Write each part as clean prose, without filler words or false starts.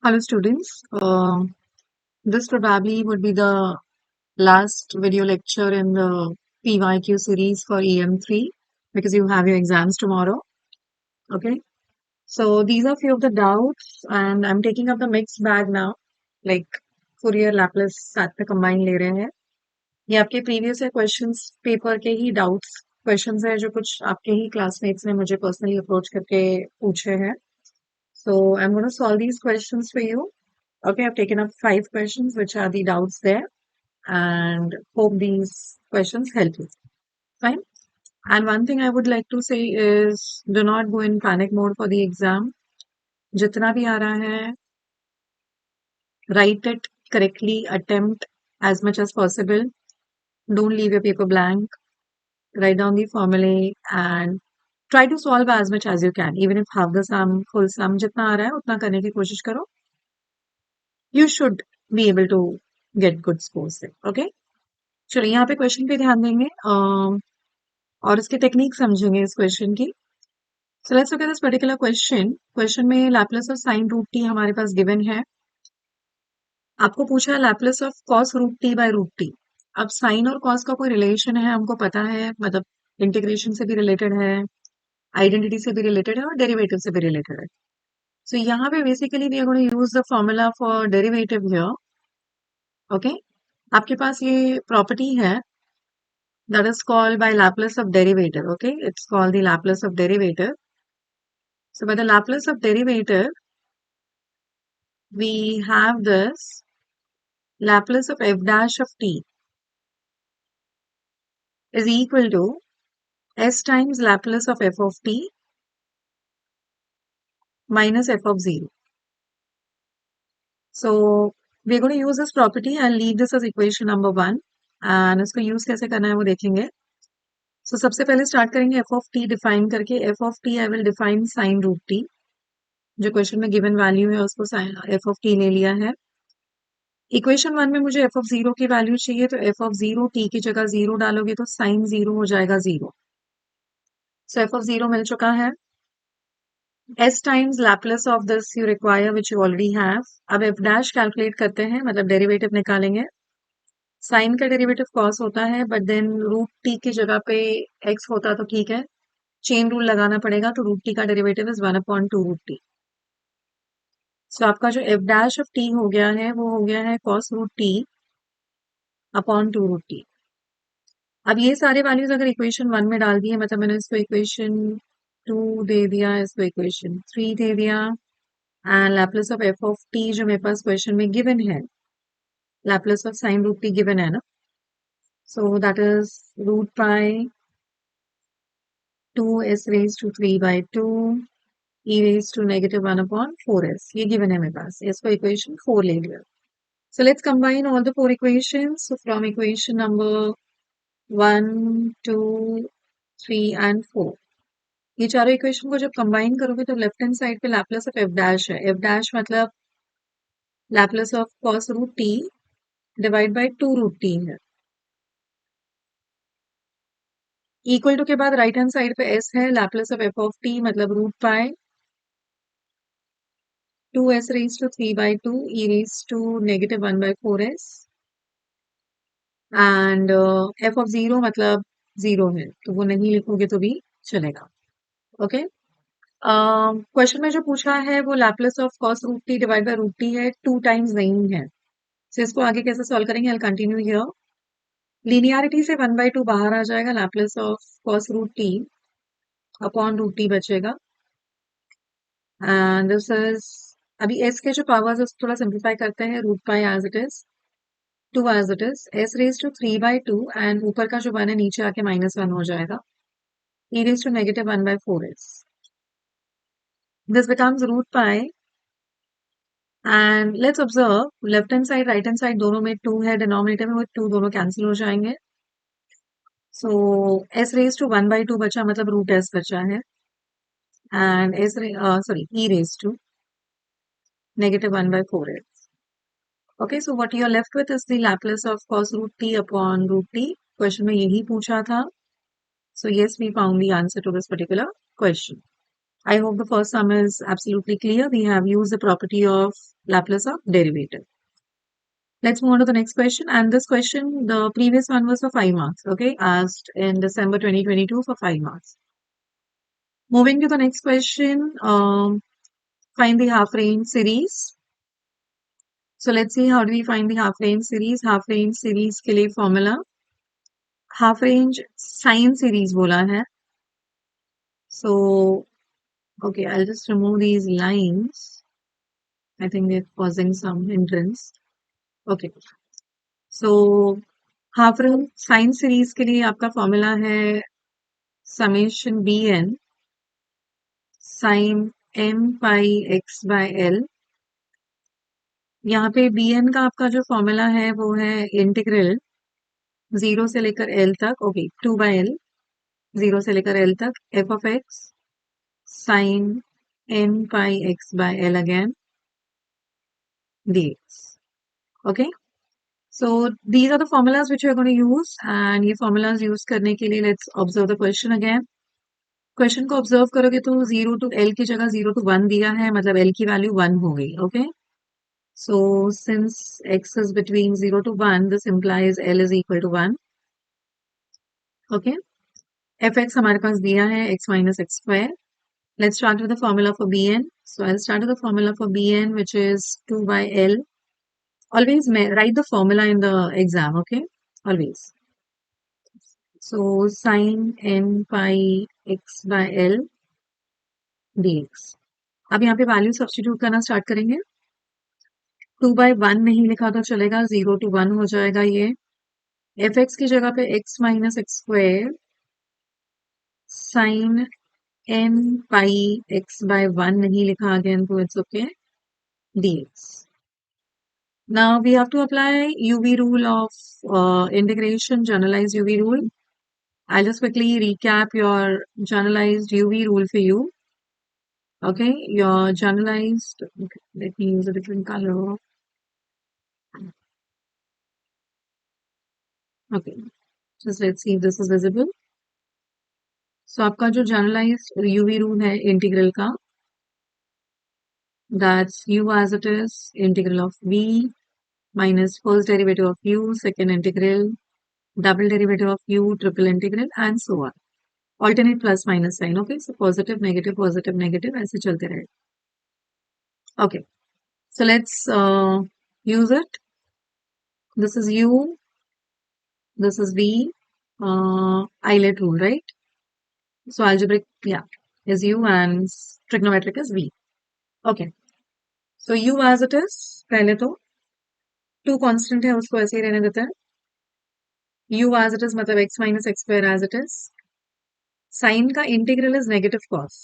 Hello students, this probably would be the last video lecture in the PYQ series for EM3 because you have your exams tomorrow. Okay, so these are few of the doubts and I'm taking up the mixed bag now, like Fourier Laplace साथ में combine ले रहे हैं. ये आपके previous year questions paper के ही doubts questions है जो कुछ आपके ही classmates ने मुझे personally approach करके पूछे हैं. So I'm going to solve these questions for you. Okay, I've taken up 5 questions, which are the doubts there, and hope these questions help you. Fine. And one thing I would like to say is do not go in panic mode for the exam. जितना भी आ रहा है, write it correctly, attempt as much as possible. Don't leave your paper blank. Write down the formulae and try to solve as much as you can. Even if half the sum, full sum, जितना आ रहा है उतना करने की कोशिश करो. You should be able to get good scores there. Okay. चलिए यहाँ पे क्वेश्चन पे ध्यान देंगे और इसकी टेक्निक समझेंगे इस क्वेश्चन की. So let's look at this particular question में Laplace of sine root T हमारे पास गिवन है. आपको पूछा है Laplace of cos root T by root T. अब साइन और कॉस का कोई रिलेशन है हमको पता है, मतलब इंटीग्रेशन से भी रिलेटेड है, आइडेंटिटी से भी रिलेटेड है और डेरिवेटिव से भी रिलेटेड है. सो यहाँ पे basically we are going to use the formula for derivative here. Okay, आपके पास ये प्रॉपर्टी है that is called by Laplace of derivative. Okay, it's called the Laplace of derivative. So by the Laplace of derivative, we have this Laplace of f dash of t is equal to s times Laplace of f of t minus f of 0. So we're going to use this property. I'll leave this as equation number 1 and इसको use कैसे करना है वो देखेंगे. So सबसे पहले start करेंगे f of t define करके. f of t I will define sin root t. जो क्वेश्चन में गिवन वैल्यू है उसको f of t ले लिया है. इक्वेशन 1 में मुझे एफ ऑफ 0 की वैल्यू चाहिए, तो एफ ऑफ 0 टी की जगह 0 डालोगे तो साइन 0 हो जाएगा 0. सो एफ ऑफ 0 मिल चुका है. s times Laplace of this you require which you already have. अब एफ डैश कैलकुलेट करते हैं, मतलब डेरिवेटिव निकालेंगे. साइन का डेरिवेटिव कॉस होता है, बट देन रूट टी की जगह पे एक्स होता तो ठीक है, चेन रूल लगाना पड़ेगा, तो रूट टी का डेरिवेटिव इज 1/2 रूट टी. सो आपका जो एफ डैश ऑफ टी हो गया है वो हो गया है cos root T upon 2 root T. अब ये सारे वैल्यूज अगर इक्वेशन 1 में डाल दिए, मतलब मैंने इसको इक्वेशन 2 दे दिया, इसको इक्वेशन 3 दे दिया, and Laplace of F of T जो मेरे पास क्वेश्चन में गिवन है, Laplace of sine root T given है ना, so that is root pi 2s raise to 3/2 e raise to -1/4s. ये गिवन है मेरे पास, इसको इक्वेशन 4 ले लिया. So let's combine all the 4 equations. So from equation number 1, 2, 3 and 4. ये चारों इक्वेशन को जब कंबाइन करोगे तो लेफ्ट हैंड साइड पे लैप्लेस ऑफ एफ डैश है. एफ डैश मतलब Laplace of cos root T divide by 2 root T है. इक्वल टू के बाद राइट हैंड साइड पे एस है, Laplace of F of T मतलब root pi 2s raise to 3/2 e raise to -1/4s and F of 0 मतलब 0 है, तो वो नहीं लिखोगे तो भी चलेगा. ओके, क्वेश्चन में जो पूछा है वो Laplace of cos root T divide by root T है, 2 टाइम्स नहीं है. सो इसको आगे कैसे सॉल्व करेंगे, आई कंटिन्यू हियर. लीनियरिटी से 1/2 बाहर आ जाएगा, Laplace of cos root T upon root T बचेगा. एंड दिस इज, अभी एस के जो पावर्स है थोड़ा सिंप्लीफाई करते हैं. Root pi as it is, 2 as it is, S raise to 3/2 and ऊपर का जो 1 है नीचे आके -1 हो जाएगा, e raise to -1/4s. This becomes root pi and let's observe left hand side right hand side दोनों में 2 है, डिनोमिनेटर में वो 2 दोनों कैंसिल हो जाएंगे. सो एस रेज टू 1/2 बचा, मतलब रूट एस बचा है, and S sorry e raise to -1/4s. Okay, so what you are left with is the Laplace of cos root T upon root T. Question में यही पूछा था. So yes, we found the answer to this particular question. I hope the first sum is absolutely clear. We have used the property of Laplace of derivative. Let's move on to the next question. And this question, the previous one was for 5 marks, okay? Asked in December 2022 for 5 marks. Moving to the next question, find the half-range series. So let's see how do we find the half-range series. Half-range series के लिए formula half-range sine series बोला है. So, okay, I'll just remove these lines. I think they're causing some hindrance. Okay. So, half-range sine series के लिए आपका formula है summation bn sin m pi x by l. यहाँ पे bn का आपका जो फॉर्मूला है वो है इंटीग्रल 0 से लेकर l तक, ओके 2 by l 0 से लेकर l तक f of x sin n pi x by l again dx. Okay, so these are the formulas which we are going to use, and ये formulas use करने के लिए let's observe the question again. Question को observe करोगे तो 0 to l की जगह 0 to 1 दिया है, मतलब l की वैल्यू 1 हो गई. Okay, so since x is between 0 to 1, this implies l is equal to 1. Okay, fx हमारे पास दिया है x minus x square. Let's start with the formula for bn. So I'll start with the formula for bn, which is 2 by l. Always write the formula in the exam, okay? Always. So sin n pi x by l dx. अब यहाँ पे value substitute करना start करेंगे. 2 by 1 नहीं लिखा तो चलेगा, 0 to 1 हो जाएगा ये. fx की जगह पे x minus x square sin n pi x by 1 नहीं लिखा again, तो it's okay, dx. Now we have to apply UV rule of integration, generalized UV rule. I'll just quickly recap your generalized UV rule for you. Okay, your generalized, okay, let me use a different color. Okay, just let's see if this is visible. So आपका जो generalized UV rule है integral का, that's u as it is, integral of v minus first derivative of u, second integral, double derivative of u, triple integral, and so on. Alternate plus minus sign. Okay, so positive, negative ऐसे चलते रहे. Okay, so let's use it. This is u, this is v, Eilert rule, right? So algebraic, yeah, is u and trigonometric is v. Okay, so u as it is, पहले तो 2 constant है उसको ऐसे ही रहने देते हैं. u as it is मतलब x minus x square as it is. Sin का integral is negative cos.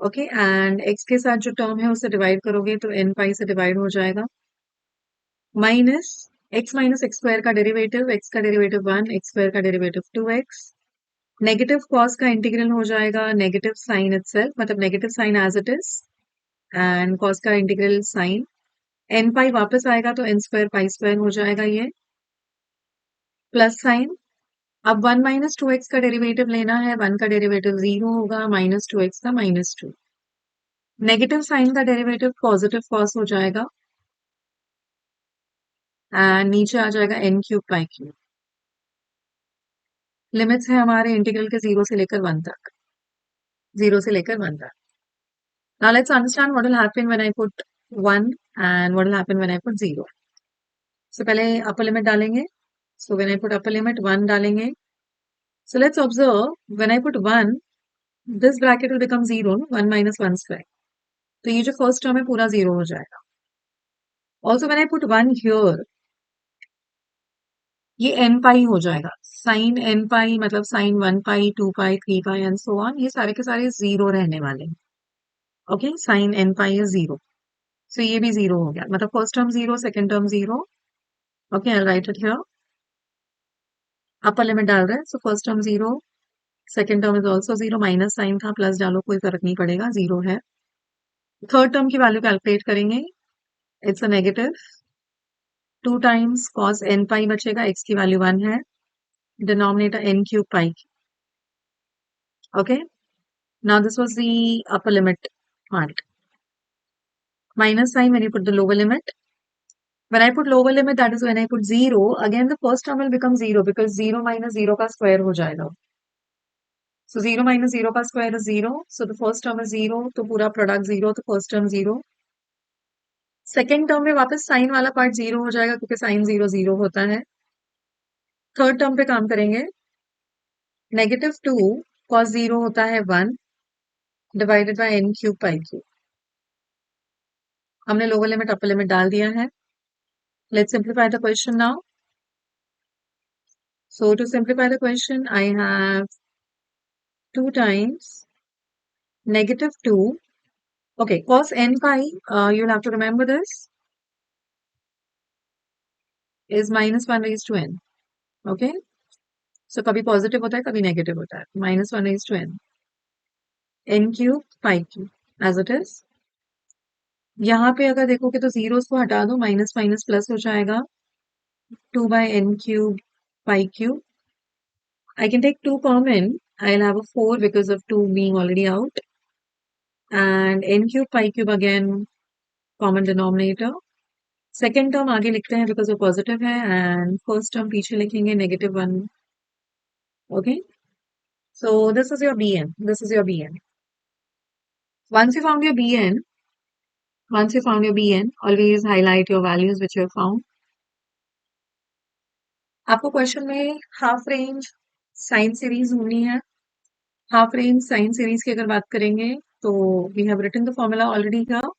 Okay, and x के साथ जो टर्म है उसे डिवाइड करोगे तो n पाई से डिवाइड हो जाएगा. Minus x minus X square का डेरिवेटिव, x का डेरिवेटिव 1, x स्क्वायर का डेरिवेटिव 2x. नेगेटिव कॉस का इंटीग्रल हो जाएगा नेगेटिव साइन इटसेल्फ, मतलब negative sine as it is, and cos का इंटीग्रल साइन. n पाई वापस आएगा तो n स्क्वायर पाई स्क्वायर हो जाएगा ये, प्लस साइन. अब 1 माइनस 2x का डेरिवेटिव लेना है, 1 का डेरिवेटिव 0 होगा, माइनस 2x का माइनस 2. नेगेटिव साइन का डेरिवेटिव पॉजिटिव कॉस हो जाएगा, एंड नीचे आ जाएगा n cube pi cube. Limits है हमारे इंटीग्रल के 0 से लेकर 1 तक, 0 से लेकर 1 तक. Now let's understand what will happen when I put 1 and what will happen when I put 0. So पहले अपर लिमिट डालेंगे. So when I put upper limit 1 डालेंगे. So let's observe when I put 1, this bracket will become 0, 1 minus 1 square. तो ये जो first term है पूरा 0 हो जाएगा. Also when I put 1 here, ये n पाई हो जाएगा. साइन n पाई मतलब sine 1 pi, 2 pi, 3 pi and so on, ये सारे के सारे 0 रहने वाले हैं. Okay, sine n pi is 0. So ये भी 0 हो गया, मतलब first term 0, second term 0. Okay, I write it here. Upper limit डाल रहे हैं, so first term 0, second term is also 0, minus sine था, प्लस डालो कोई फर्क नहीं पड़ेगा, 0 है. थर्ड टर्म की वैल्यू कैलकुलेट करेंगे. It's a negative 2 times cos n पाई बचेगा, x की वैल्यू 1 है, denominator n cube pi. Okay. Now this was the upper limit part. Minus sign when you put the lower limit. When I put lower limit, that is when I put 0, again the first term will become 0 because 0 minus 0 का square हो जाएगा. So 0 minus 0 का square is 0. So the first term is 0. तो पूरा product 0, तो first term 0. Second term में वापस sign वाला पार्ट 0 हो जाएगा क्योंकि साइन 0 0 होता है. थर्ड टर्म पे काम करेंगे. -2 cos 0 होता है 1 divided by n cube pi cube. हमने लोअर लिमिट अपर लिमिट डाल दिया है. Let's simplify the question now. So to simplify the question, I have 2 times -2. Okay, cos n pi, you'll have to remember this, is -1 raised to n. Okay? So कभी positive होता है, कभी negative होता है. -1 raised to n. n cube pi cube as it is. यहाँ पे अगर देखोगे तो जीरोस को हटा दो, माइनस माइनस प्लस हो जाएगा. 2 by n cube pi cube. I can take 2 common. I'll have a 4 because of 2 being already out. And n cube pi cube again common denominator. Second term आगे लिखते हैं because वो positive है and first term पीछे लिखेंगे -1. Okay. So this is your bn. This is your bn. Once you found your bn, always highlight your values which you have found. आपको question में half range sine series ढूंढनी है. Half range sine series की अगर बात करेंगे तो we have written the formula already here.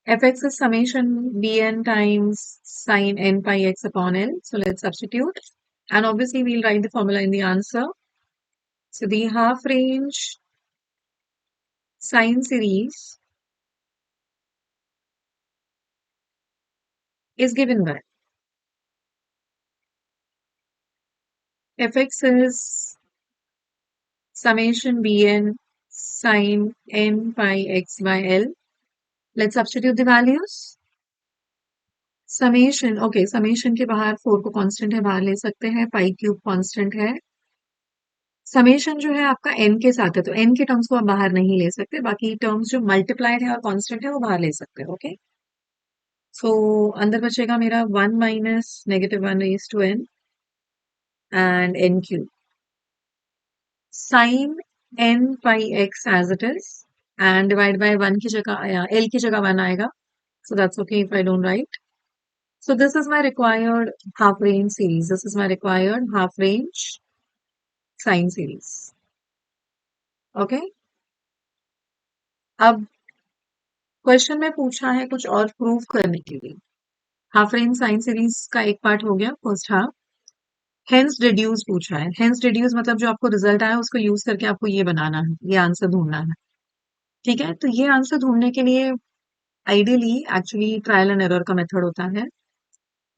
fx is summation bn times sin n pi x upon l. So let's substitute. And obviously we'll write the formula in the answer. So the half range sine series is given by fx is summation bn sin n pi x by l. Let's substitute the values. Summation, okay, summation के बाहर 4 को constant है, बाहर ले सकते हैं. पाई cube constant है. Summation जो है आपका n के साथ है तो n के टर्म्स को आप बाहर नहीं ले सकते. बाकी टर्म्स जो मल्टीप्लाइड है और कांस्टेंट है वो बाहर ले सकते हैं. ओके. सो अंदर बचेगा मेरा 1 minus -1 raise to n and n cube sine n pi x as it is and divide by 1 की जगह l की जगह 1 आएगा. So that's okay if I don't write. So this is my required half range series. This is my required half range sine series. Okay. अब question में पूछा है कुछ और प्रूव करने के लिए. हाफ रेंज साइन सीरीज का एक पार्ट हो गया, फर्स्ट हाफ. हेंस डिड्यूस पूछा है. हेंस डिड्यूस मतलब जो आपको रिजल्ट आया उसको यूज करके आपको ये बनाना है, ये आंसर ढूंढना है. ठीक है. तो ये आंसर ढूंढने के लिए ideally actually trial and error का मेथड होता है.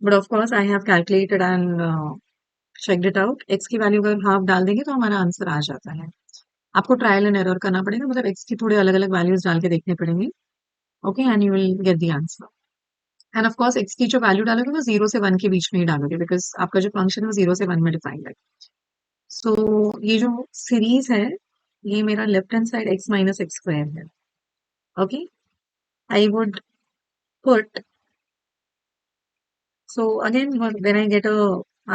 But of course I have calculated and check it out. X की वैल्यू अगर हाफ डाल देंगे तो हमारा आंसर आ जाता है. आपको ट्रायल एंड एरर करना पड़ेगा, मतलब एक्स की थोड़े अलग अलग वैल्यूज डाल के देखने पड़ेंगे. Okay. And you will get the answer. End of course x की जो वैल्यू डालोगे वो 0 से 1 के बीच में ही डालोगे बिकॉज आपका जो फंक्शन है वो 0 से 1 में डिफाइंड है. सो ये जो सीरीज है ये मेरा left hand side x minus X square है. Okay. I would put, so again when I get a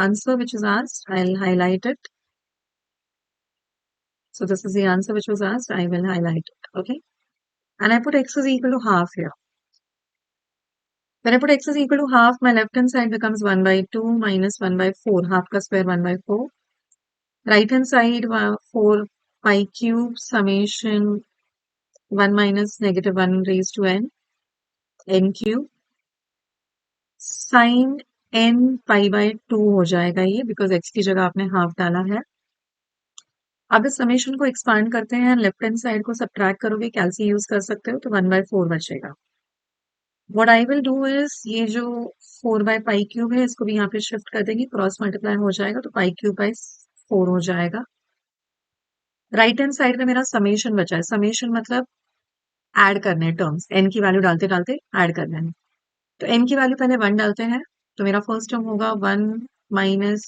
answer which is asked, I'll highlight it. So this is the answer which was asked, I will highlight it. Okay. And I put x is equal to half here. When I put x is equal to half, my left hand side becomes 1 by 2 minus 1 by 4. Half ka square 1 by 4. Right hand side 4 pi cube summation 1 minus -1 raised to n cube. Sin n pi by 2 हो जाएगा ये because x की जगह आपने half डाला है. अब इस समेशन को एक्सपांड करते हैं, लेफ्ट हैंड साइड को सब्ट्रैक्ट करोगे, कैलसी यूज कर सकते हो, तो 1/4 बचेगा. What I will do is ये जो 4 बाय पाई क्यूब है इसको भी यहाँ पे शिफ्ट कर देंगे, क्रॉस मल्टीप्लाई हो जाएगा तो पाई क्यूब बाय 4 हो जाएगा. राइट हैंड साइड में मेरा समेशन बचा है. समेशन मतलब ऐड करने हैं टर्म्स, एन की वैल्यू डालते डालते ऐड करना है. तो एन की वैल्यू पहले 1 डालते हैं तो मेरा फर्स्ट टर्म होगा 1 माइनस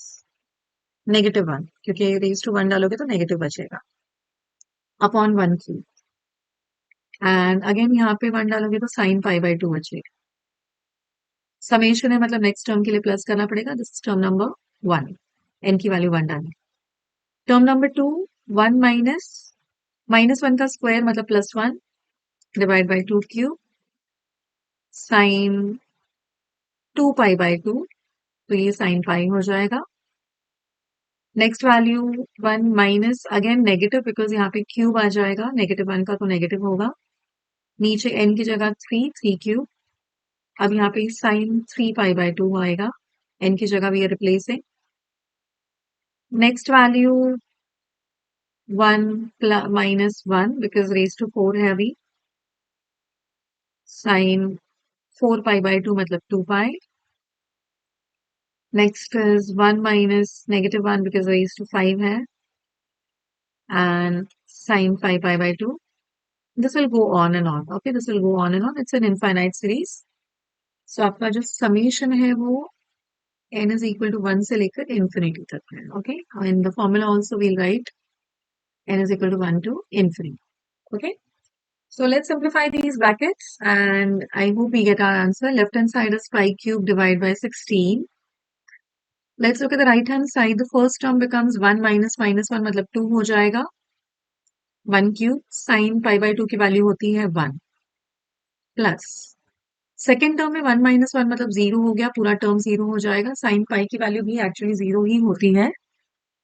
-1 क्योंकि रेज टू 1 डालोगे तो नेगेटिव बचेगा. Upon 1 cube. एंड अगेन यहाँ पे 1 डालोगे तो साइन पाई बाय 2 बचेगा। समेशन है मतलब नेक्स्ट टर्म के लिए प्लस करना पड़ेगा। This is term number 1, N की वैल्यू 1 डालें। टर्म नंबर 2, 1 माइनस माइनस 1 का स्क्वायर मतलब +1 divide by 2 cube sign 2 pi by 2, तो ये साइन पाई हो जाएगा। Next value 1 minus again negative because यहाँ पे क्यूब आ जाएगा, -1 का तो नेगेटिव होगा। नीचे n की जगह 3 क्यूब। अब यहाँ पे साइन 3 पाई बाय 2 आएगा, n की जगह भी रिप्लेस है। Next value 1 minus 1 because raise to 4 है अभी, साइन 4 पाई बाय 2 मतलब 2 पाई। Next is 1 minus -1 because raise to 5 है and sine 5 pi by 2. This will go on and on. Okay, this will go on and on. It's an infinite series. So आपका जो summation है वो n is equal to 1 से लेकर infinity तक है. Okay, in the formula also we'll write n is equal to 1 to infinity. Okay, so let's simplify these brackets and I hope we get our answer. Left hand side is pi cube divided by 16. Let's look at the right hand side. The first term becomes 1 minus minus 1 मतलब 2 हो जाएगा. 1 cube sine pi by 2 की value होती है 1 plus second term में 1 minus 1 मतलब 0 हो गया, पूरा टर्म 0 हो जाएगा। साइन पाई की वैल्यू भी एक्चुअली 0 ही होती है।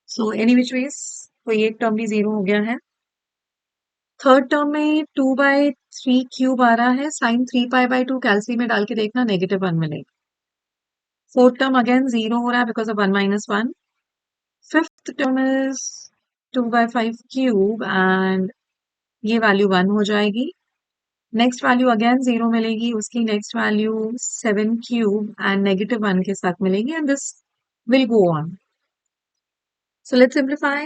सो एनी विच वेज कोई एक टर्म भी 0 हो गया है। थर्ड टर्म में 2/3 क्यूब आ रहा है, साइन 3 पाई बाय 2 कैलसी में डाल के देखना -1 मिलेगा। फोर्थ टर्म अगेन 0 हो रहा है because of 1 minus 1। Fifth term is 2/5 cube and ये वैल्यू 1 हो जाएगी। नेक्स्ट वैल्यू अगेन 0 मिलेगी, उसकी नेक्स्ट वैल्यू 7 क्यूब एंड -1 के साथ मिलेगी and this will go on. So let's simplify.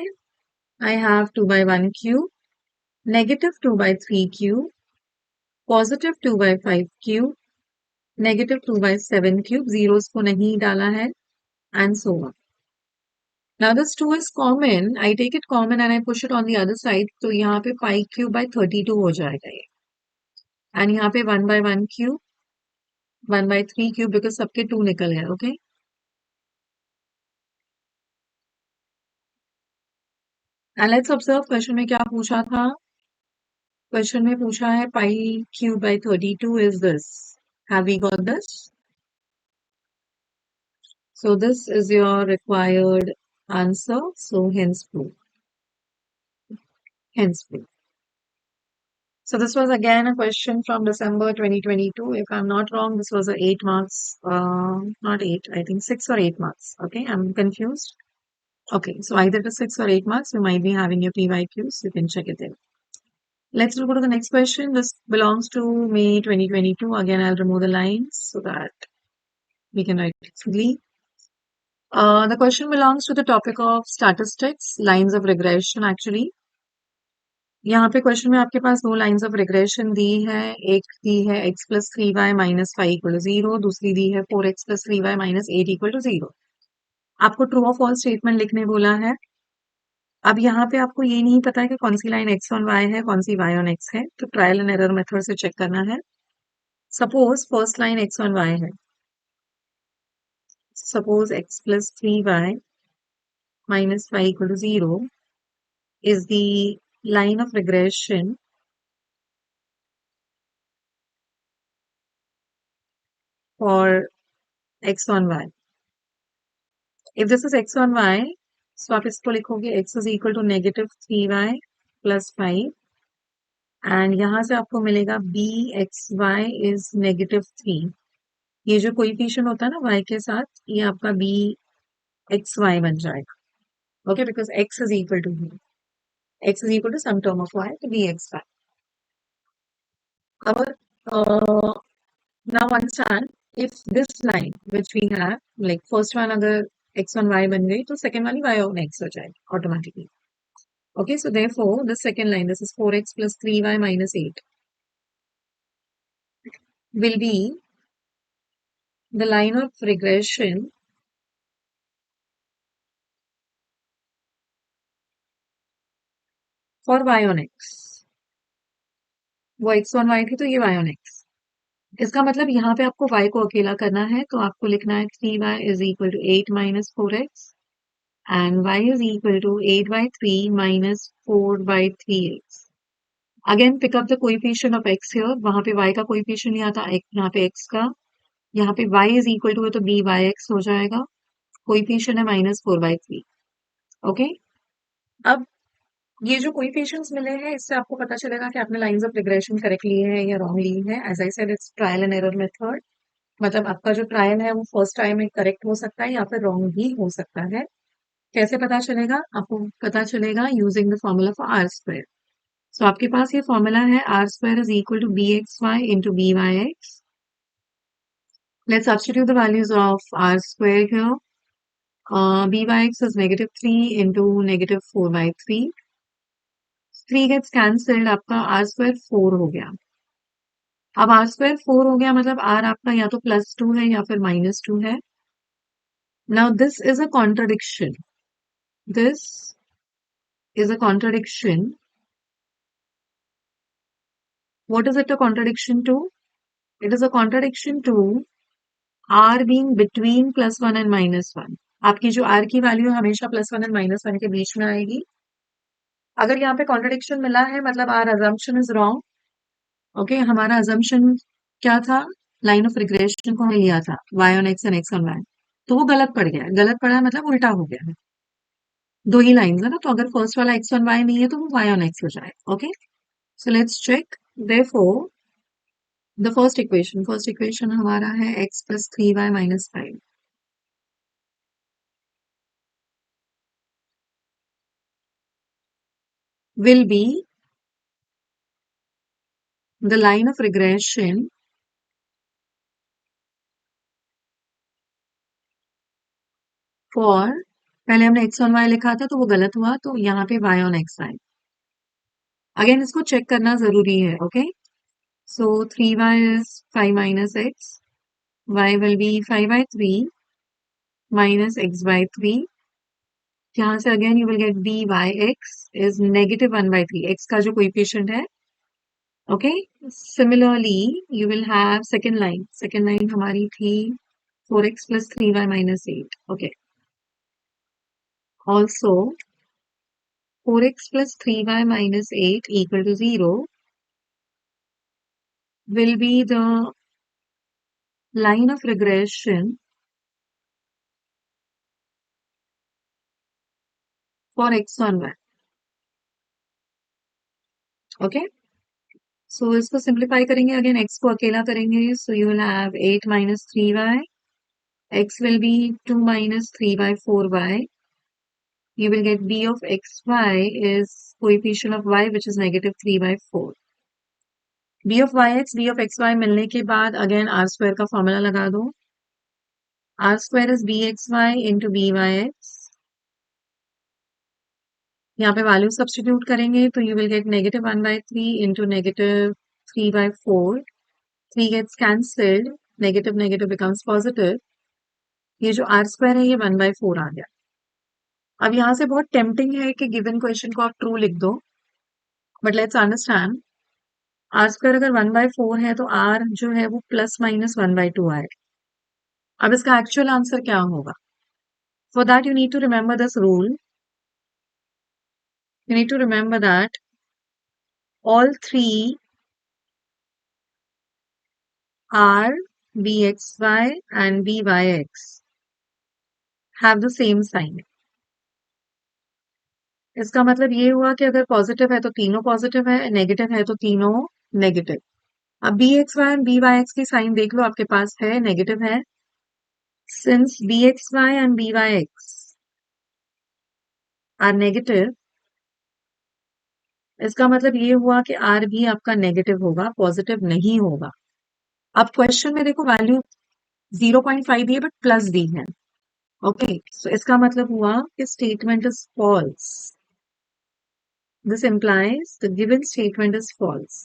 I have 2 by 1 cube, negative 2 by 3 cube, positive 2 by 5 cube, negative 2 by 7 cube, zeros को नहीं डाला है and so on. Now this 2 is common. I take it common and I push it on the other side. तो यहाँ पे 5 cube by 32 हो जाएगा ये and यहाँ पे 1 by 1 cube, 1 by 3 cube because सबके 2 निकल गए. Okay. And let's observe question में क्या पूछा था. क्वेश्चन में पूछा है पाई cube by 32 is this. Have we got this? So this is your required answer. So hence proof. Hence proof. So this was again a question from December 2022. If I'm not wrong, this was a 8 marks. Not 8, I think 6 or 8 marks. Okay, I'm confused. Okay, so either it is 6 or 8 marks. You might be having your PYQs. You can check it there. Let's go to the next question. This belongs to May 2022. Again, I'll remove the lines so that we can write it freely. The question belongs to the topic of statistics, lines of regression actually. यहाँ पे question में आपके पास 2 lines of regression दी है। एक दी है x plus 3y minus 5 equal to 0, दूसरी दी है 4x plus 3y minus 8 equal to 0। आपको ट्रू और फॉल्स स्टेटमेंट लिखने बोला है। अब यहाँ पे आपको ये नहीं पता है कि कौन सी लाइन x ऑन y है, कौन सी y ऑन x है, तो ट्रायल एंड एरर मेथड से चेक करना है। Suppose first line x on y है, suppose x plus 3y minus 5 equal to 0 is the line of regression for x on y. If this is x on y, so आप इसको लिखोगे x is equal to -3y plus 5 and यहाँ से आपको मिलेगा bxy is -3. ये जो coefficient होता है ना y के साथ, ये आपका bxy बन जाएगा. Okay, because x is equal to b. X is equal to some term of y, तो bxy. Our now understand, if this line which we have, like first one अगर x on y बन गई तो second वाली y on x हो जाएगी automatically. Okay, so therefore the second line, this is 4x plus 3y minus 8 will be the line of regression for Y on X, वो X on Y थी तो ये वाई ऑन एक्स। इसका मतलब यहाँ पे आपको y को अकेला करना है, तो आपको लिखना है 3y is equal to 8 minus 4x and y is equal to 8/3 minus 4/3x। Again pick up the coefficient of x here, वहां पे y का कोएफिशिएंट लिया था, यहाँ पे x का, यहाँ पे y इज इक्वल टू है तो b बाय x हो जाएगा, कोएफिशिएंट है -4/3। ओके, अब ये जो कोएफिशिएंट्स मिले हैं इससे आपको पता चलेगा कि आपने lines of regression correctly है या रॉन्ग ली है। As I said it's trial and error method, मतलब आपका जो ट्रायल है वो फर्स्ट टाइम में करेक्ट हो सकता है या फिर रॉन्ग भी हो सकता है। कैसे पता चलेगा? आपको पता चलेगा using the formula for R square. So आपके पास ये फॉर्मूला है R square is equal to B x Y into B Y X. Let's substitute the values of R square here. B Y X is -3 into -4/3। 3 gets cancelled, आपका R square 4 हो गया। अब are square 4 हो गया मतलब are आपका या तो +2 है या फिर -2 है। Now this is a contradiction, this is a contradiction. What is it a contradiction to? It is a contradiction to r being between +1 and -1. आपकी जो r की वैल्यू हमेशा +1 एंड -1 के बीच में आएगी। अगर यहाँ पे कॉन्ट्रडिक्शन मिला है मतलब our assumption is wrong. Okay, हमारा अजम्पशन क्या था? लाइन ऑफ रिग्रेशन को हमने लिया था y on x and x on y, तो वो गलत पड़ गया। गलत पड़ा मतलब उल्टा हो गया है। दो ही लाइन है ना, तो अगर फर्स्ट वाला x ऑन y नहीं है तो वो y ऑन x हो जाएगा। Okay, so let's check. therefore the first equation हमारा है x plus 3y minus 5 will be the line of regression for, पहले हमने x ऑन y लिखा था तो वो गलत हुआ, तो यहाँ पे y ऑन x आए। अगेन इसको चेक करना जरूरी है। Okay, so 3y is 5 minus x, y will be 5/3 minus x/3। यहाँ से again you will gate b y x is -1/3, x का जो कोएफिशिएंट है। Okay, similarly you will have second line हमारी थी 4x plus 3y minus 8. Okay. Also, 4x plus 3y minus 8 equal to 0 will be the line of regression for x on y. Okay. So, इसको simplify करेंगे, again x को अकेला करेंगे, so you will have 8 minus 3y, x will be 2 minus 3/4y. You will get b of xy is coefficient of y which is -3/4. b of yx, b of xy मिलने के बाद again r square का formula लगा दो। R square is b x Y into B Y x. यहाँ पे value substitute करेंगे तो you will get -1/3 into -3/4। 3 gets cancelled, negative negative becomes positive. ये जो आर स्क्वायर है ये 1/4 आ गया। अब यहाँ से बहुत टेम्पटिंग है कि गिवन क्वेश्चन को आप ट्रू लिख दो, but let's understand. R square अगर 1/4 है तो आर जो है वो +-1/2 आए। अब इसका एक्चुअल आंसर क्या होगा? For that you need to remember this rule. You need to remember that all three are bxy and byx have the same sign. इसका मतलब ये हुआ कि अगर पॉजिटिव है तो तीनों पॉजिटिव है, नेगेटिव है तो तीनों नेगेटिव। अब b x y and b Y x की साइन देख लो, आपके पास है नेगेटिव है। Since b x y and b Y x are negative, इसका मतलब ये हुआ कि आर भी आपका नेगेटिव होगा, पॉजिटिव नहीं होगा। अब क्वेश्चन में देखो वैल्यू 0.5 दी है बट प्लस दी है। ओके, सो इसका मतलब हुआ कि statement is false. This implies the given statement is false.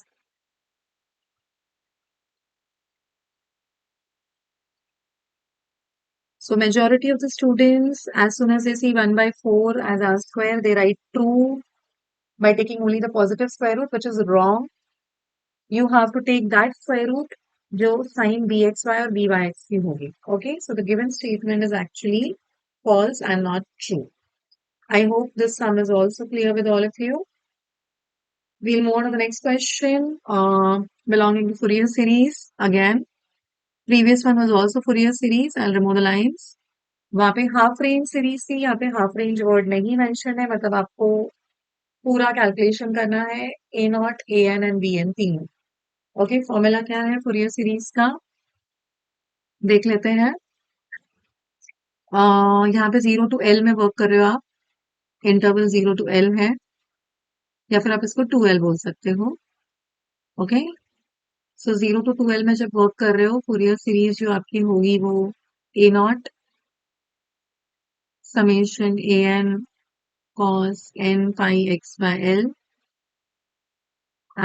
So majority of the students, as soon as they see 1/4 as r square, they write true. by taking only the positive square root, which is wrong. You have to take that square root जो sin bxy और byx की होगी. Okay, so the given statement is actually false and not true. I hope this sum is also clear with all of you. We'll move on to the next question, belonging to Fourier series. Again, previous one was also Fourier series. I'll remove the lines. वहां पे half range series थी, यहाँ पे half range word नहीं mention है, मतलब आपको पूरा कैलकुलेशन करना है A not A N and B N तीनों. ओके, फॉर्मूला क्या है फॉरियर सीरीज का देख लेते हैं. यहाँ पे 0 to L में वर्क कर रहे हो आप, इंटरवल 0 to L है, या फिर आप इसको 2L बोल सकते हो. ओके, सो 0 to 2L में जब वर्क कर रहे हो, फॉरियर सीरीज जो आपकी होगी वो A not summation A N cos n pi x by L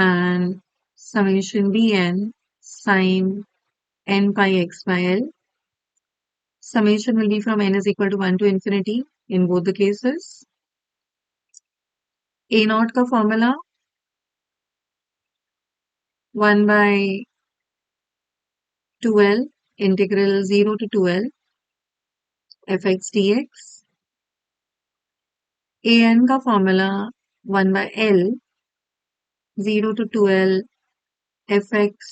and summation bn sin n pi x by L. Summation will be from n is equal to 1 to infinity in both the cases. A naught का formula 1 by 2L integral 0 to 2L fx dx. an का formula 1 by L 0 to 2L fx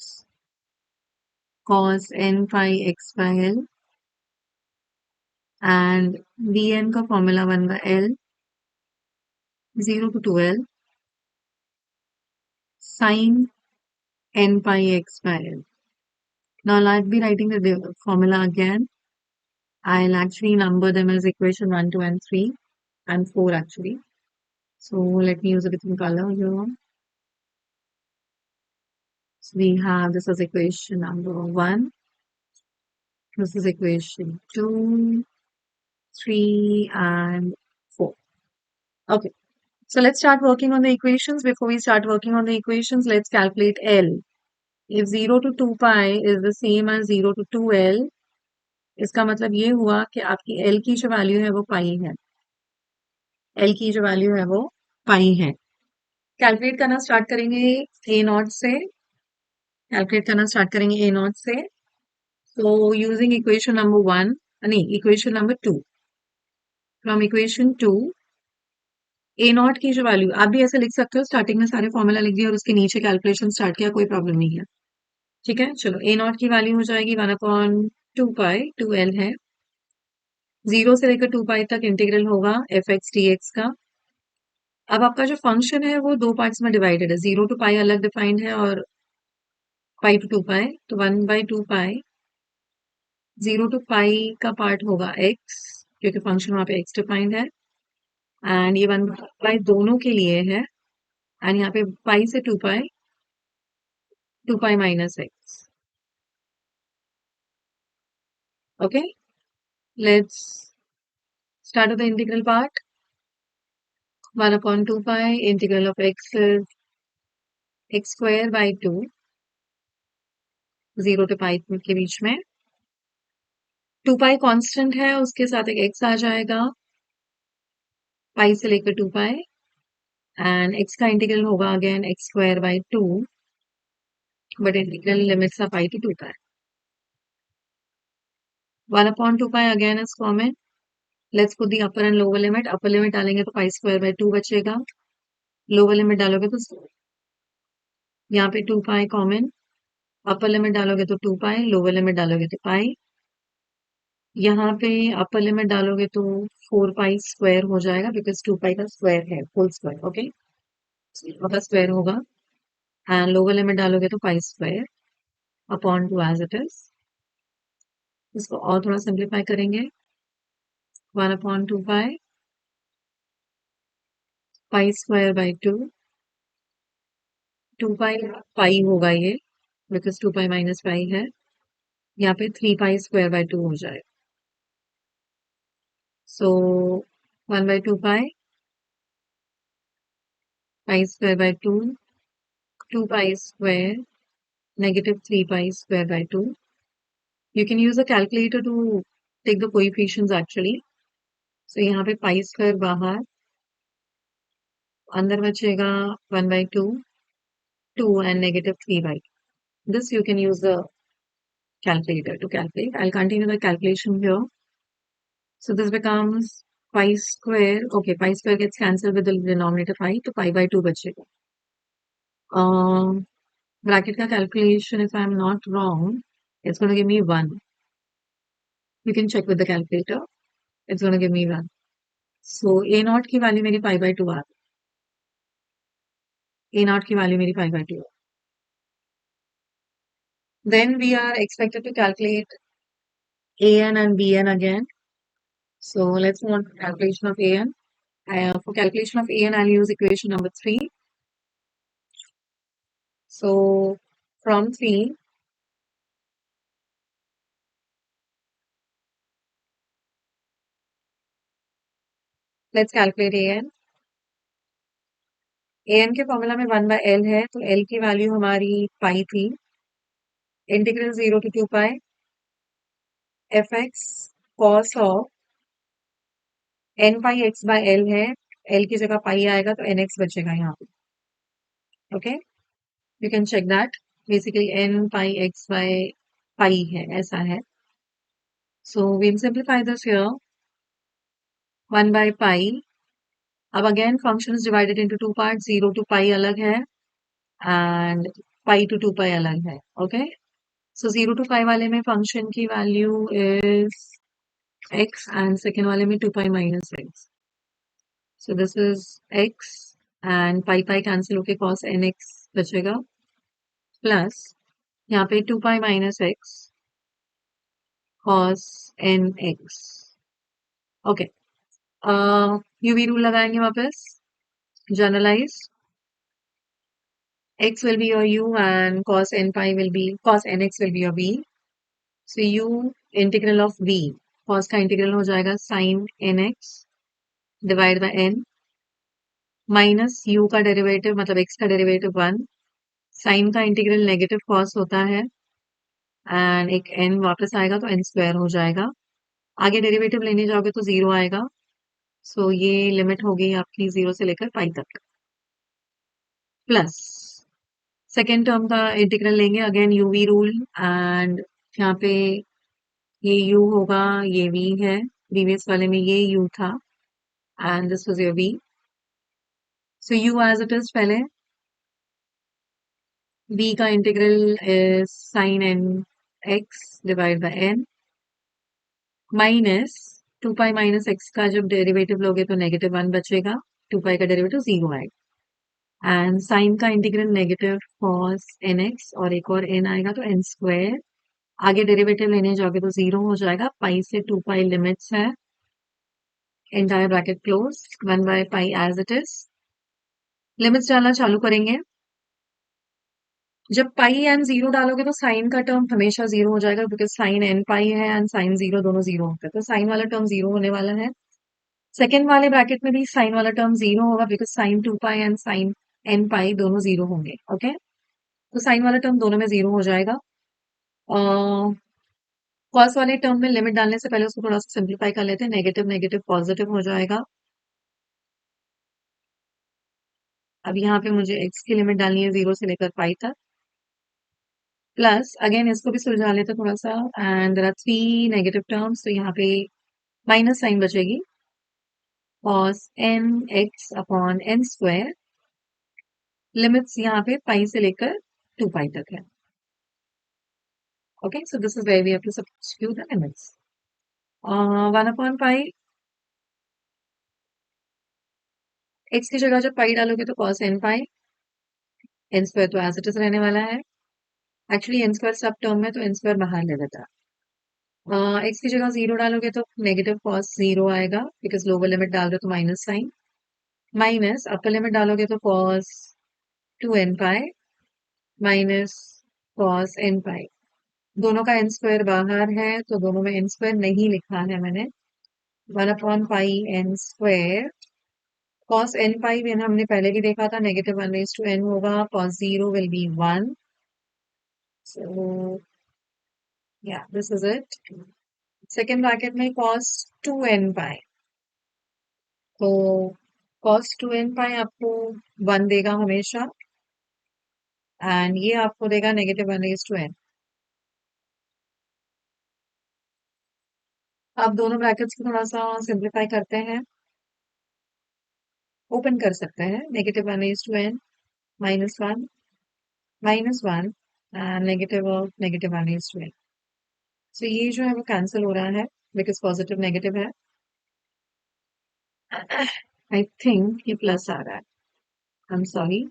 cos n pi x by L and bn का formula 1 by L 0 to 2L sin n pi x by L. Now I'll be writing the formula again. I'll actually number them as equation 1, 2 and 3 and 4 actually. So let me use a different color here. So we have this as equation number 1. This is equation 2, 3 and 4. Okay. So let's start working on the equations. Before we start working on the equations, let's calculate L. If 0 to 2 pi is the same as 0 to 2L, इसका मतलब ये हुआ कि आपकी L की जो value है वो पाई है. L की जो वैल्यू है वो पाई है. कैलकुलेट करना स्टार्ट करेंगे ए नॉट से. कैलकुलेट करना स्टार्ट करेंगे ए नॉट से. सो यूजिंग इक्वेशन नंबर 1, नहीं equation number 2. From equation 2 A not की जो वैल्यू आप भी ऐसे लिख सकते हो, स्टार्टिंग में सारे फॉर्मूला लिख दिया और उसके नीचे कैलकुलेशन स्टार्ट किया, कोई प्रॉब्लम नहीं है. ठीक है, चलो ए नॉट की वैल्यू हो जाएगी 1/2 पाई 2L है. 0 से लेकर 2 पाई तक इंटीग्रल होगा एफ एक्स डी एक्स का. अब आपका जो फंक्शन है वो दो पार्ट्स में डिवाइडेड है. 0 to पाई अलग डिफाइंड है और पाई टू 2 पाई, तो 1/2 पाई 0 to पाई का पार्ट होगा x, क्योंकि फंक्शन वहां पे x डिफाइंड है. एंड ये 1 पाई दोनों के लिए है. एंड यहाँ पे पाई से 2 pi minus x. Okay, let's start with the integral part. 1/2 pi integral of x is x square by 2, 0 to पाई के बीच में. 2 पाई कांस्टेंट है, उसके साथ एक x आ जाएगा पाई से लेकर 2 पाई. एंड x का इंटीग्रल होगा again x square by 2, but integral limits are pi to 2 pi. 1/2 pi again is common. Let's put the upper and lower limit. Upper limit डालेंगे तो pi square by 2 बचेगा. Lower limit डालोगे तो यहाँ पे 2 pi common. Upper limit डालोगे तो 2 pi, lower limit डालोगे तो pi. यहाँ पे upper limit डालोगे तो 4 pi square हो जाएगा, because 2 pi का square है, full square. Okay, का square होगा. And lower limit डालोगे तो pi square upon 2 as it is. इसको और थोड़ा सिंप्लीफाई करेंगे. 1/2 pi pi square by 2, 2 pi होगा ये, बिकॉज 2 pi माइनस पाई है. यहाँ पे 3 pi square by 2 हो जाए. सो 1/2 pi square by 2, 2 pi square negative 3 pi square by 2. You can use a calculator to take the coefficients actually. So यहाँ पे pi square बाहर अंदर बचेगा 1/2, 2 and negative 3/2. This you can use the calculator to calculate. I'll continue the calculation here. So this becomes pi square. Okay, pi square gets cancelled with the denominator pi, तो pi/2 बचेगा. Bracket का calculation, if I'm not wrong, it's going to give me 1. You can check with the calculator. It's going to give me 1. So a naught की value मेरी pi/2 आ गई. A naught की value मेरी pi/2. Then we are expected to calculate an and bn again. So let's move on to calculation of an. For calculation of an, I'll use equation number 3. So from 3, let's calculate an. an के formula में 1/l है, तो l की value हमारी पाई थी. Integral 0 to 2 pi fx cos of n pi x by l है. l की जगह पाई आएगा तो nx बचेगा यहाँ पे. Okay, you can check that. Basically n pi x by pi है, ऐसा है. So we'll simplify this here. 1 by pi. अब again function is divided into two parts. 0 to pi अलग है and pi to 2 pi अलग है. Okay. So 0 to pi वाले में function की value is x and second वाले में 2 pi minus x. So this is x and pi cancel होके cos nx बचेगा plus यहाँ पे 2 pi minus x cos nx. Okay. UV rule लगाएंगे वापस. Generalize. X will be your u and cos nx will be your v. So u integral of v, cos का integral हो जाएगा sin nx divide by n minus u का derivative मतलब x का derivative 1. sin का integral negative cos होता है and एक n वापस आएगा तो n स्क्वायर हो जाएगा. आगे डेरिवेटिव लेने जाओगे तो 0 आएगा. सो ये लिमिट हो गई आपकी 0 से लेकर पाई तक. प्लस सेकेंड टर्म का इंटीग्रल लेंगे अगेन यूवी रूल एंड यहाँ पे ये u होगा, ये v है. प्रीवियस वाले में ये u था and this was your v. So u as it is पहले. v का integral is sin n x divide by n minus 2 pi minus x का जब डेरिवेटिव लोगे तो -1 बचेगा. 2 पाई का डेरिवेटिव 0 आएगा एंड साइन का इंटीग्रल नेगेटिव cos nx और एक और n आएगा तो n स्क्वायर. आगे डेरिवेटिव लेने जाओगे तो 0 हो जाएगा. पाई से 2 पाई लिमिट्स है. Entire bracket close. 1 by pi as it is. Limits डालना चालू करेंगे. जब पाई एंड 0 डालोगे तो साइन का टर्म हमेशा 0 हो जाएगा बिकॉज साइन n पाई है एंड साइन 0 दोनों 0 होते हैं. तो साइन वाला टर्म 0 होने वाला है. सेकेंड वाले ब्रैकेट में भी साइन वाला टर्म 0 होगा because sine 2 pi and sine n pi दोनों 0 होंगे. ओके, तो साइन वाला टर्म दोनों में 0 हो जाएगा. कॉस वाले टर्म में लिमिट डालने से पहले उसको थोड़ा सा सिंप्लीफाई कर लेते हैं. नेगेटिव नेगेटिव पॉजिटिव हो जाएगा. अब यहाँ पे मुझे x की लिमिट डालनी है 0 से लेकर पाई तक. प्लस अगेन इसको भी सुलझा लेते थोड़ा सा and there are 3 negative terms. तो यहाँ पे माइनस साइन बचेगी. cos n x upon n square. Limits यहाँ पे पाई से लेकर 2 पाई तक है. Okay, so this is where we have to substitute the limits. 1 upon pi. x की जगह जब पाई डालोगे तो cos n pi. n square तो एज इट इज रहने वाला है. एक्चुअली n स्क्वायर सब टर्म में तो n स्क्वायर बाहर ले लेता है. x की जगह 0 डालोगे तो नेगेटिव cos 0 आएगा बिकॉज लोअर लिमिट डाल दो तो minus sine. Minus upper limit डालोगे तो cos 2n pi minus cos n pi. दोनों का n स्क्वायर बाहर है तो दोनों में n स्क्वायर नहीं लिखा है मैंने. 1 अपॉन पाई n स्क्वायर. cos n पाई भी हमने पहले भी देखा था. -1/n होगा. cos 0 will be 1. So yeah, this is it. Second bracket में cos 2n पाई. तो cos 2n पाई आपको 1 देगा हमेशा, एंड ये आपको देगा -1 अब दोनों ब्रैकेट्स को थोड़ा सा सिंप्लीफाई करते हैं, ओपन कर सकते हैं, -1 -1 -1 एंड -1 सो ये जो है वो कैंसिल हो रहा है बिकॉज पॉजिटिव नेगेटिव है। आई थिंक ये प्लस आ रहा है, I am sorry,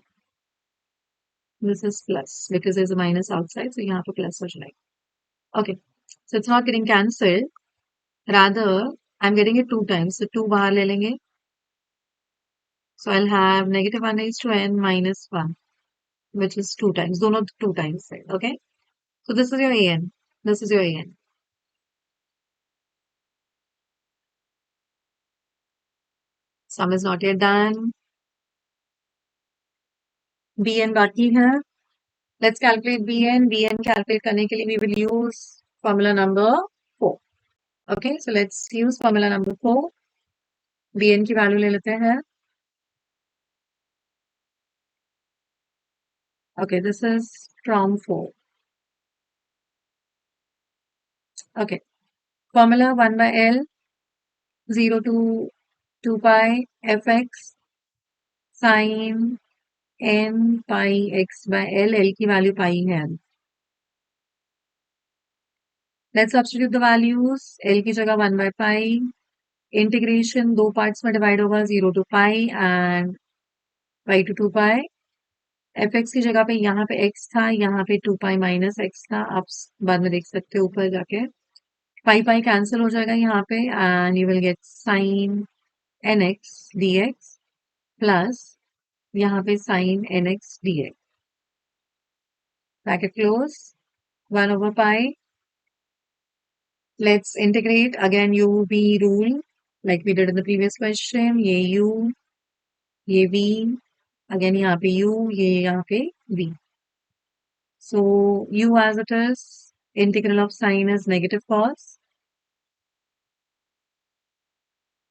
this is plus because is minus outside, so यहाँ पे प्लस हो जाएगा। Okay, so it's not getting cancelled, rather I'm getting it 2 times, so 2 बाहर ले लेंगे, so I'll have -1 minus 1, which is 2 times, दोनों 2 times है, okay? So this is your an, this is your an. Sum is not yet done. bn बाकी है, let's calculate bn calculate करने के लिए we will use formula number 4, okay? So let's use formula number 4, bn की value ले लेते हैं, okay, this is from 4, okay, formula 1 by L 0 to 2 pi fx sin n pi x by L, L की value pi है। Let's substitute the values, L की जगह 1 by pi, integration 2 parts में divide होगा, 0 to pi and pi to 2 pi. F x की जगह पे यहाँ पे x था, यहाँ पे 2 पाई माइनस x था, आप बाद में देख सकते हो ऊपर जाके, पाई पाई कैंसिल हो जाएगा यहाँ पे and you will get sine n x d x plus यहाँ पे sine n x d x, bracket close, 1 over pi. Let's integrate again u v rule like we did in the previous question. ये u, ये v, again यहाँ पे u, ये यहाँ पे v. So u as it is, integral of sine is negative cos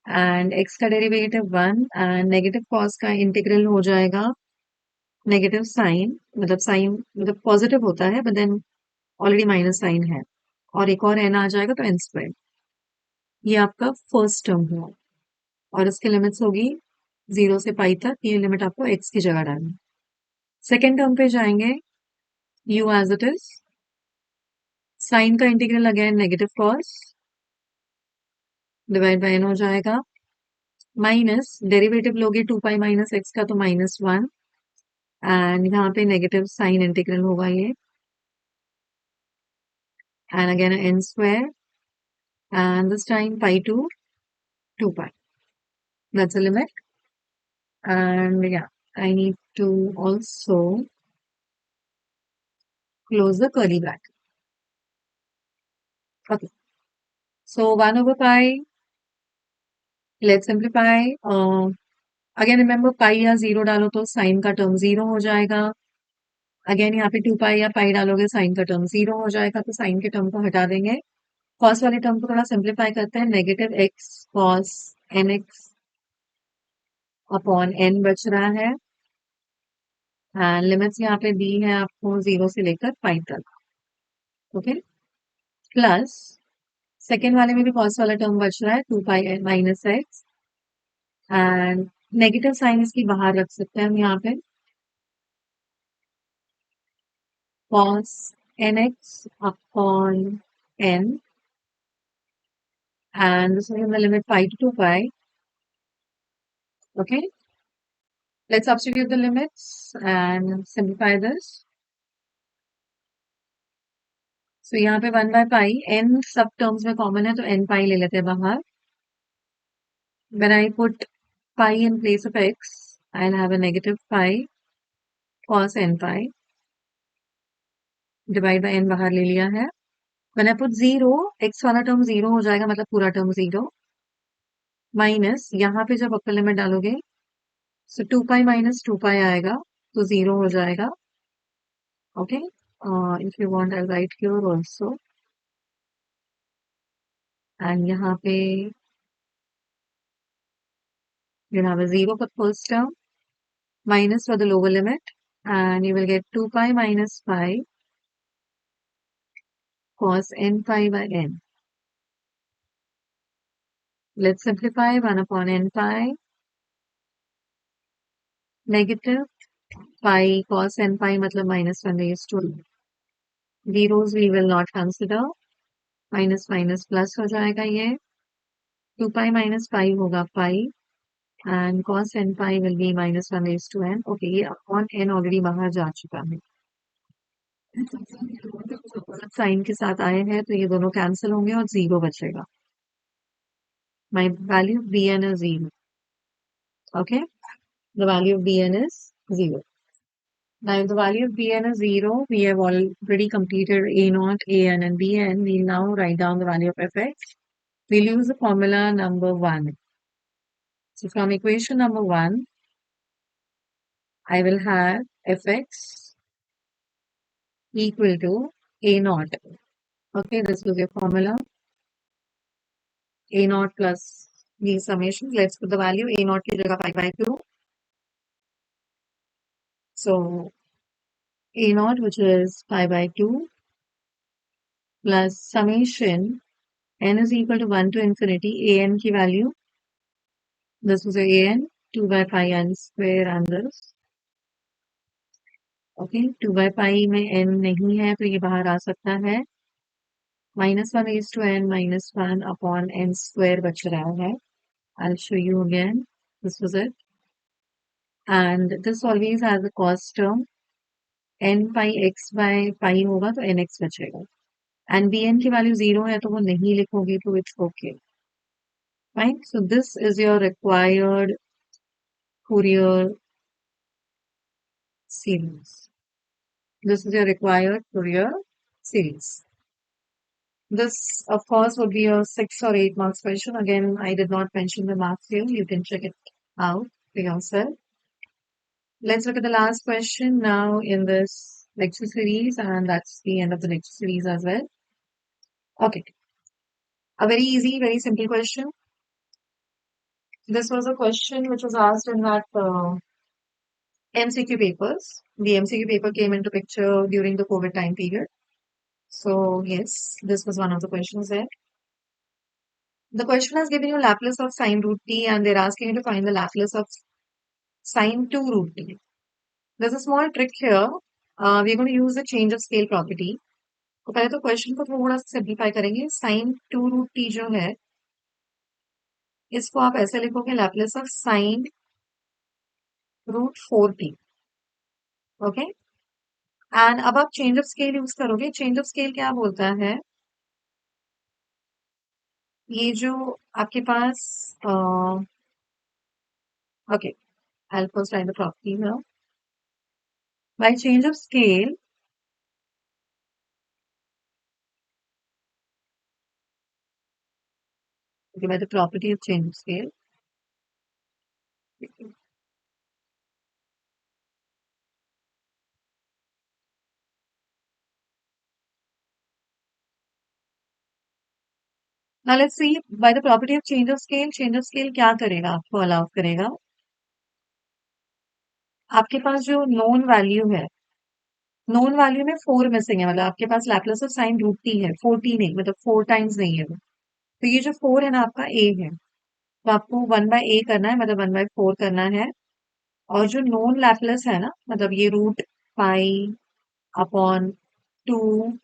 and x का derivative 1 and negative cos का integral हो जाएगा नेगेटिव साइन, मतलब साइन मतलब पॉजिटिव होता है but then already minus sign है, और एक और n आ जाएगा तो n स्क्वायर। ये आपका फर्स्ट टर्म हुआ और इसकी लिमिट्स होगी 0 से पाई तक, ये लिमिट आपको x की जगह डालनी। सेकेंड टर्म पे जाएंगे, u as it is, sine का integral again negative cos divide by n हो जाएगा, माइनस डेरिवेटिव लोगे 2 पाई माइनस x का तो -1 एंड यहाँ पे नेगेटिव साइन इंटीग्रल होगा ये and again n square and this time pi to 2 pi, that's the limit. And yeah, I need to also close the curly bracket. Okay, so 1 over pi, let's simplify. Again remember pi या 0 डालो तो sign का term 0 हो जाएगा, again यहाँ पे 2 पाई या पाई डालोगे साइन का टर्म 0 हो जाएगा, तो साइन के टर्म को हटा देंगे, कॉस वाले टर्म को थोड़ा सिंप्लीफाई करते हैं, negative x cos n x upon n बच रहा है एंड लिमिट्स यहाँ पे दी है आपको 0 से लेकर पाई तक, ओके, प्लस सेकेंड वाले में भी कॉस वाला टर्म बच रहा है 2 pi minus x and negative sine इसकी बाहर रख सकते हैं हम यहाँ पे, cos nx upon n, and this is in the limit pi to 2 pi. Okay, let's substitute the limits and simplify this. So यहाँ पे 1 by pi, n सब टर्म्स में कॉमन है तो n pi ले लेते हैं बाहर. When I put pi in place of x, I'll have a negative pi cos n pi. Divide by n बाहर ले लिया है. When I put 0, x वाला टर्म 0 हो जाएगा, मतलब पूरा टर्म 0. माइनस यहाँ पे जब अपर लिमिट डालोगे, so 2 pi minus 2 pi आएगा, तो 0 हो जाएगा. Okay, if you want I'll write here also. And यहाँ पे You'll have a 0 for the first term, minus for the lower limit, and you will get 2 pi minus pi cos n pi by n. Let's simplify 1 upon n pi, negative pi cos n pi matlab minus 1 raised to 2. Zeros we will not consider. Minus minus plus हो जाएगा ये 2 pi minus pi होगा pi and cos n pi will be minus 1 raised to n. Okay ये upon n already बाहर जा चुका है sign के साथ आए हैं तो ये दोनों कैंसिल होंगे और 0 बचेगा. My value of bn is 0. Okay, the value of bn is 0. Now if the value of bn is 0, we have already completed a naught, an and bn. We'll now write down the value of fx. We'll use the formula number 1. So from equation number 1, I will have fx equal to a naught. Okay, this was your formula. A naught plus these summations. Let's put the value a naught की जगह pi by 2. So a naught, which is pi by 2, plus summation n is equal to 1 to infinity. An की value, this was your an, 2 by pi n square and this. Okay, 2 by pi में n नहीं है तो ये बाहर आ सकता है. minus 1 raised to n minus 1 upon n square बच रहा है. I'll show you again. This was it. And this always has a cos term. n pi x by pi होगा तो nx बचेगा. And bn की value 0 है तो वो नहीं लिखोगे तो it's okay. Fine. So this is your required Fourier series. This is your required Fourier series. This, of course, would be a 6 or 8 marks question. Again, I did not mention the marks here. You can check it out for yourself. Let's look at the last question now in this lecture series, and that's the end of the lecture series as well. Okay. A very easy, very simple question. This was a question which was asked in that MCQ papers. The MCQ paper came into picture during the COVID time period. So yes, this was one of the questions there. The question has given you Laplace of sine root t and they're asking you to find the Laplace of sine 2 root t. There's a small trick here. We're going to use the change of scale property. तो पहले तो question को थोड़ा सा simplify करेंगे. Sign 2 root T जो है इसको आप ऐसे लिखोगे Laplace of sine root 4t. Okay, and अब आप चेंज ऑफ स्केल यूज करोगे. चेंज ऑफ स्केल क्या बोलता है, ये जो आपके पास okay, I first write the property here. By change of scale by the property of change of scale, now let's see by the property of change of scale क्या करेगा, आपको अलाउ करेगा. आपके पास जो नोन वैल्यू है, known value में 4 missing है, मतलब आपके पास Laplace of sine root T है, 4t नहीं, मतलब 4 टाइम्स नहीं है वो. तो ये जो 4 है ना आपका a है, तो आपको 1 बाय a करना है, मतलब 1 बाय 4 करना है. और जो नोन लैप्लेस है ना, मतलब ये रूट पाई अपॉन 2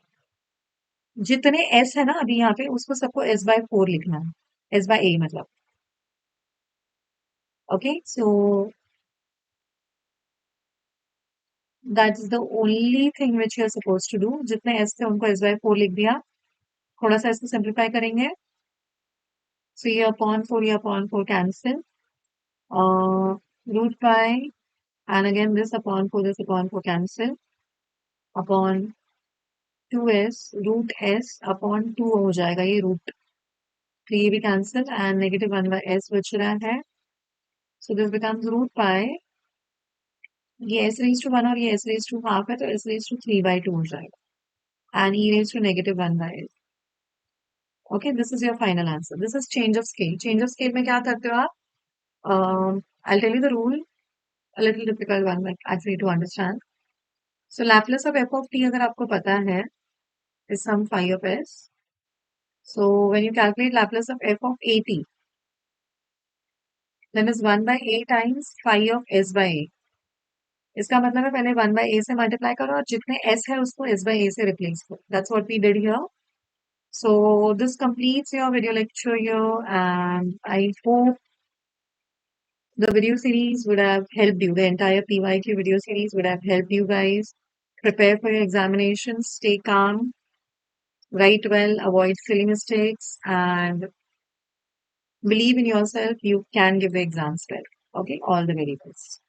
जितने s है ना अभी यहाँ पे, उसको सबको s बाय 4 लिखना है, s बाय a मतलब. Okay, so that is the only thing which you are suppose to do. जितने s थे उनको s बाय 4 लिख दिया. थोड़ा सा इसको सिंप्लीफाई करेंगे. सो ये upon 4 cancel. root pi and again this upon 4 cancel upon 2s root s upon 2 हो जाएगा ये रूट, तो ये भी cancel and negative 1 by s बच रहा है. So this becomes root pi, ये s रेज टू 1 और ये s रेज टू हाफ है तो s रेज टू 3 बाय 2 हो जाएगा and e raise to negative 1 by s. Okay, this is your final answer. This is change of scale. Change of scale में क्या करते हो आप, I'll tell you the rule, a little difficult one, like actually to understand. So Laplace of f of t अगर आपको पता है is some phi of s. So when you calculate Laplace of f of at, then is 1 by a times phi of s by a. इसका मतलब है पहले 1 by a से multiply करो और जितने s है उसको s by a से रिप्लेस करो. That's what we did here. So this completes your video lecture here, and I hope the video series would have helped you. The entire PYQ video series would have helped you guys prepare for your examinations, stay calm, write well, avoid silly mistakes, and believe in yourself. You can give the exams well. Okay, all the very best.